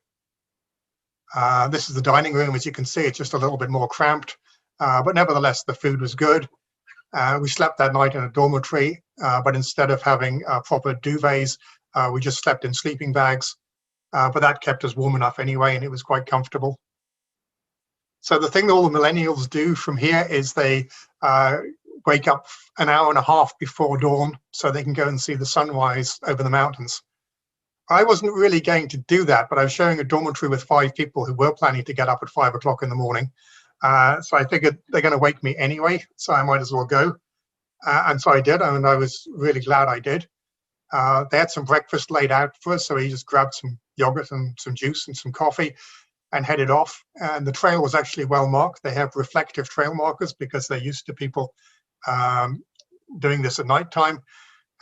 This is the dining room. As you can see, it's just a little bit more cramped, but nevertheless, the food was good. We slept that night in a dormitory, but instead of having proper duvets, we just slept in sleeping bags. But that kept us warm enough anyway, and it was quite comfortable. So the thing that all the millennials do from here is they wake up an hour and a half before dawn so they can go and see the sunrise over the mountains. I wasn't really going to do that, but I was showing a dormitory with 5 people who were planning to get up at 5 o'clock in the morning. So I figured they're going to wake me anyway, so I might as well go. And so I did, and I was really glad I did. They had some breakfast laid out for us, so we just grabbed some yogurt and some juice and some coffee and headed off. And the trail was actually well marked. They have reflective trail markers because they're used to people doing this at nighttime,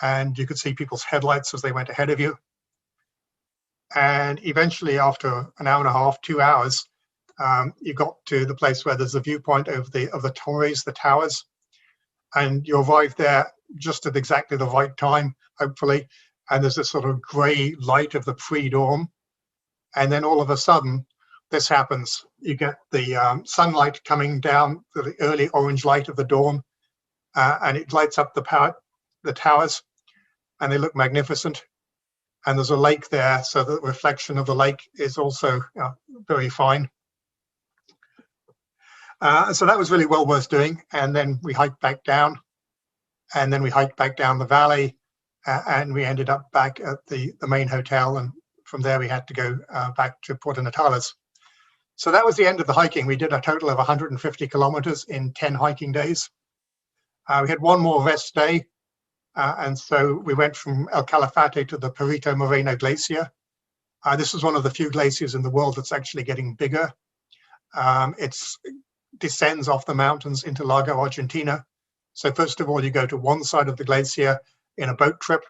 and you could see people's headlights as they went ahead of you. And eventually, after an hour and a half, 2 hours, you got to the place where there's a viewpoint of the torres, the towers, and you arrive there just at exactly the right time, hopefully. And there's this sort of grey light of the pre-dawn, and then all of a sudden, this happens. You get the sunlight coming down, the early orange light of the dawn, and it lights up the towers, and they look magnificent. And there's a lake there, so the reflection of the lake is also very fine. So that was really well worth doing. And then we hiked back down, and then we hiked back down the valley, and we ended up back at the main hotel. And from there, we had to go back to Puerto Natales. So that was the end of the hiking. We did a total of 150 kilometers in 10 hiking days. We had one more rest day. And so we went from El Calafate to the Perito Moreno Glacier. This is one of the few glaciers in the world that's actually getting bigger. It descends off the mountains into Lago Argentina. So first of all, you go to one side of the glacier in a boat trip,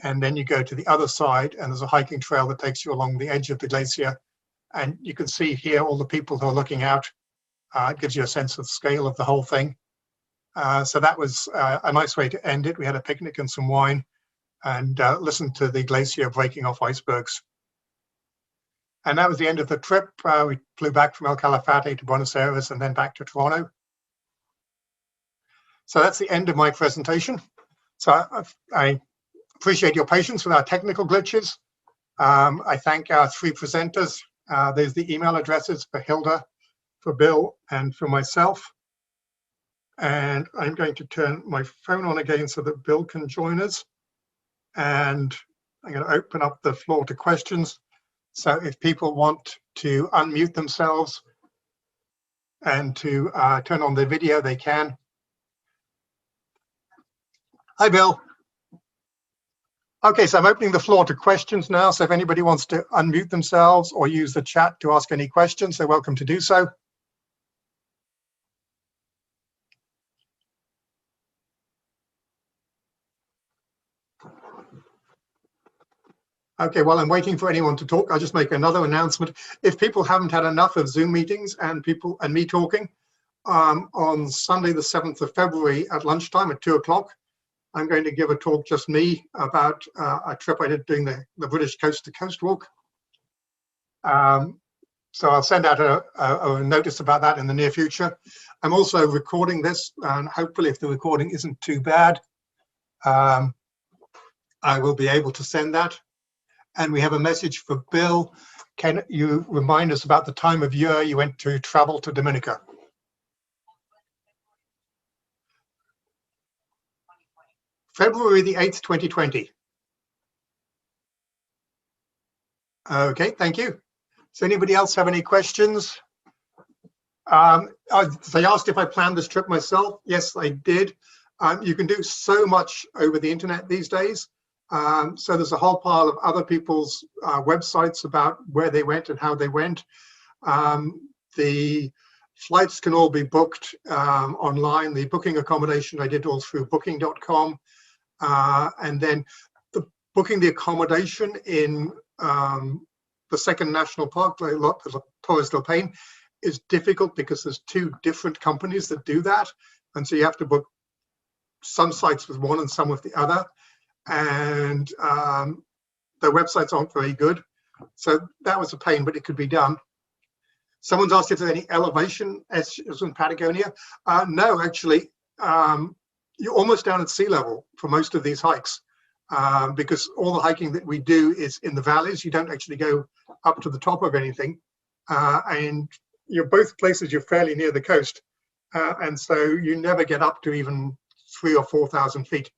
and then you go to the other side, and there's a hiking trail that takes you along the edge of the glacier. And you can see here all the people who are looking out. It gives you a sense of the scale of the whole thing. So that was a nice way to end it. We had a picnic and some wine, and listened to the glacier breaking off icebergs. And that was the end of the trip. We flew back from El Calafate to Buenos Aires and then back to Toronto. So that's the end of my presentation. So I appreciate your patience with our technical glitches. I thank our three presenters. There's the email addresses for Hilda, for Bill, and for myself. And I'm going to turn my phone on again so that Bill can join us. And I'm going to open up the floor to questions. So if people want to unmute themselves and to turn on their video, they can. Hi, Bill. Okay, so I'm opening the floor to questions now. So if anybody wants to unmute themselves or use the chat to ask any questions, they're welcome to do so. Okay, while I'm waiting for anyone to talk, I'll just make another announcement. If people haven't had enough of Zoom meetings and me talking, on Sunday, the 7th of February at lunchtime at 2 o'clock, I'm going to give a talk, just me, about a trip I did doing the British Coast to Coast walk. So I'll send out a notice about that in the near future. I'm also recording this, and hopefully if the recording isn't too bad, I will be able to send that. And we have a message for Bill. Can you remind us about the time of year you went to travel to Dominica? February the 8th, 2020. Okay, thank you. Does anybody else have any questions? They asked if I planned this trip myself. Yes, I did. You can do so much over the internet these days. So there's a whole pile of other people's websites about where they went and how they went. The flights can all be booked online. The booking accommodation I did all through booking.com. And then booking the accommodation in the second national park, Torres del Paine, is difficult because there's two different companies that do that. And so you have to book some sites with one and some with the other. And their websites aren't very good. So that was a pain, but it could be done. Someone's asked if there's any elevation as in Patagonia. No, actually, you're almost down at sea level for most of these hikes because all the hiking that we do is in the valleys. You don't actually go up to the top of anything. And you're both places, you're fairly near the coast. And so you never get up to even 3,000 or 4,000 feet.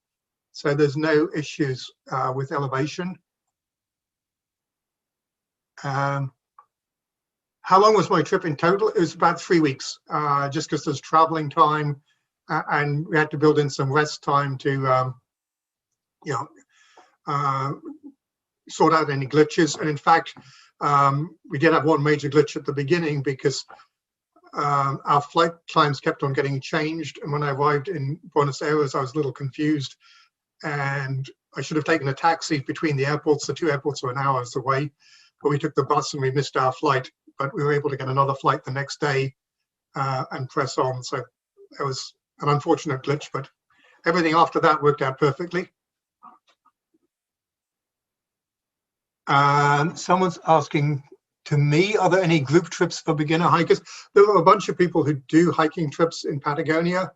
So there's no issues with elevation. How long was my trip in total? It was about 3 weeks, just because there's traveling time and we had to build in some rest time to, sort out any glitches. And in fact, we did have one major glitch at the beginning because our flight times kept on getting changed. And when I arrived in Buenos Aires, I was a little confused. And I should have taken a taxi between the airports. The two airports were an hour away, but we took the bus and we missed our flight. but we were able to get another flight the next day and press on. So it was an unfortunate glitch, but everything after that worked out perfectly. Someone's asking to me, are there any group trips for beginner hikers? There are a bunch of people who do hiking trips in Patagonia.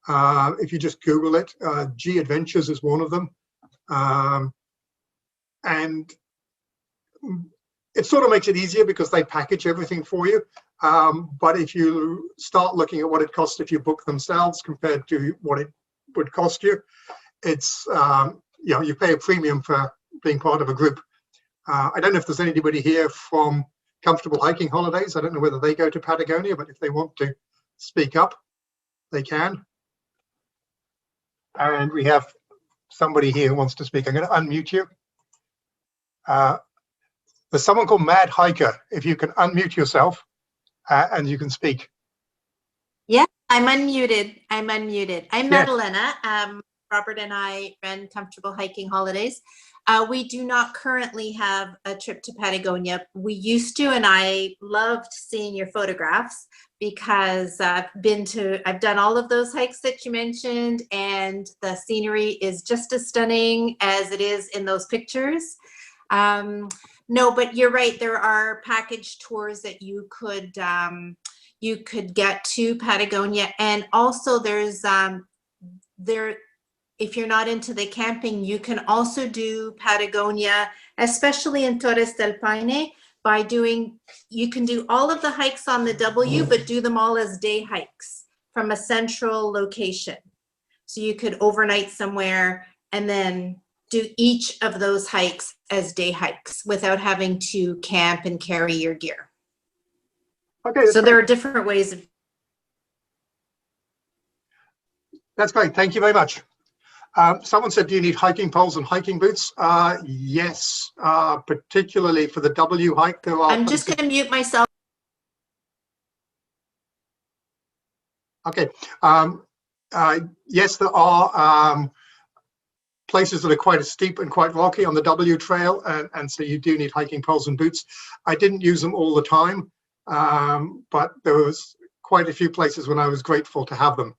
If you just Google it, G Adventures is one of them. And it sort of makes it easier because they package everything for you. But if you start looking at what it costs if you book themselves compared to what it would cost you, it's, you pay a premium for being part of a group. I don't know if there's anybody here from Comfortable Hiking Holidays. I don't know whether they go to Patagonia, but if they want to speak up, they can. And we have somebody here who wants to speak. I'm going to unmute you. There's someone called Mad Hiker. If you can unmute yourself and you can speak. Yeah, I'm unmuted. I'm Yes. Madalena. Robert and I run Comfortable Hiking Holidays. We do not currently have a trip to Patagonia. We used to, and I loved seeing your photographs because I've done all of those hikes that you mentioned, and the scenery is just as stunning as it is in those pictures. No, but you're right. There are package tours that you could get to Patagonia, and also there's if you're not into the camping, you can also do Patagonia, especially in Torres del Paine, you can do all of the hikes on the W, but do them all as day hikes from a central location. So you could overnight somewhere and then do each of those hikes as day hikes without having to camp and carry your gear. Okay. So there are different ways of. That's great. Thank you very much. Someone said, do you need hiking poles and hiking boots? Yes, particularly for the W hike. There are. I'm just going to mute myself. Okay. Yes, there are places that are quite steep and quite rocky on the W trail, and so you do need hiking poles and boots. I didn't use them all the time, but there was quite a few places when I was grateful to have them.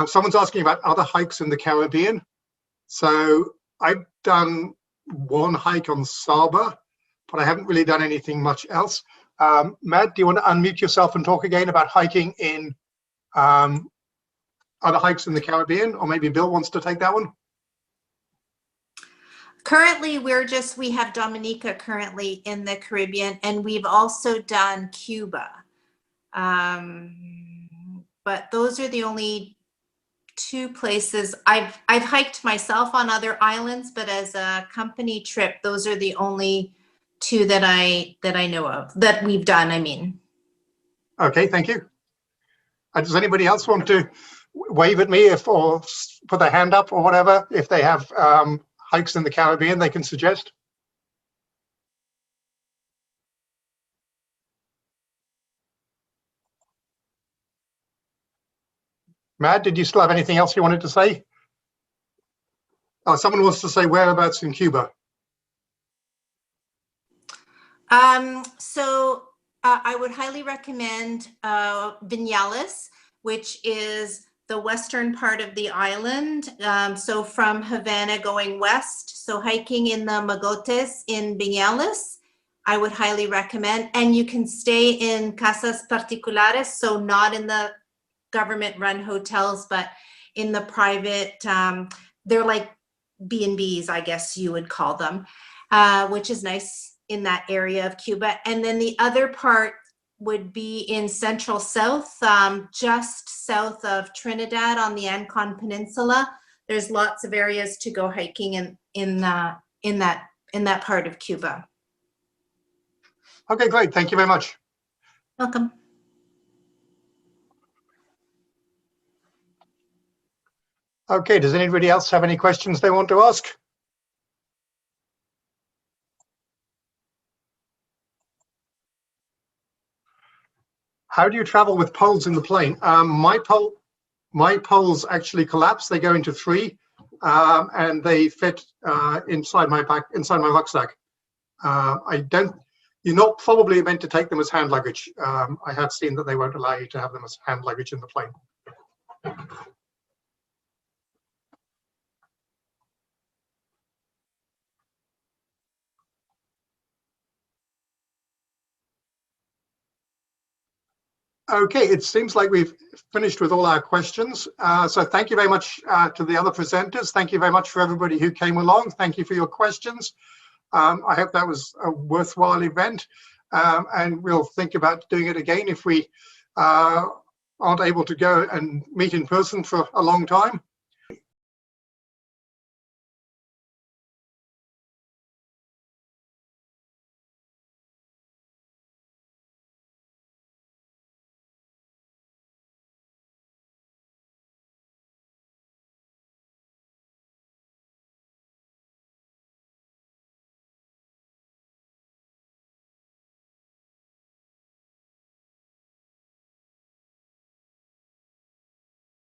Someone's asking about other hikes in the Caribbean. So I've done one hike on Saba, but I haven't really done anything much else. Matt, do you want to unmute yourself and talk again about hiking in other hikes in the Caribbean? Or maybe Bill wants to take that one. Currently, we have Dominica currently in the Caribbean, and we've also done Cuba. But those are the only two places. I've hiked myself on other islands, but as a company trip, those are the only two that I know of, that we've done, I mean. Okay, thank you. Does anybody else want to wave at me or put their hand up or whatever if they have hikes in the Caribbean they can suggest? Matt, did you still have anything else you wanted to say? Oh, someone wants to say whereabouts in Cuba. I would highly recommend Viñales, which is the western part of the island. So from Havana going west, so hiking in the Mogotes in Viñales, I would highly recommend. And you can stay in casas particulares, so not in the government-run hotels, but in the private, they're like B&Bs, I guess you would call them, which is nice in that area of Cuba. And then the other part would be in Central South, just south of Trinidad on the Ancon Peninsula. There's lots of areas to go hiking in that part of Cuba. Okay, great. Thank you very much. Welcome. Okay, does anybody else have any questions they want to ask? How do you travel with poles in the plane? My poles actually collapse. They go into three, and they fit inside my rucksack. I don't you're not probably meant to take them as hand luggage. I have seen that they won't allow you to have them as hand luggage in the plane. Okay, it seems like we've finished with all our questions. So thank you very much to the other presenters. Thank you very much for everybody who came along. Thank you for your questions. I hope that was a worthwhile event, and we'll think about doing it again if we aren't able to go and meet in person for a long time.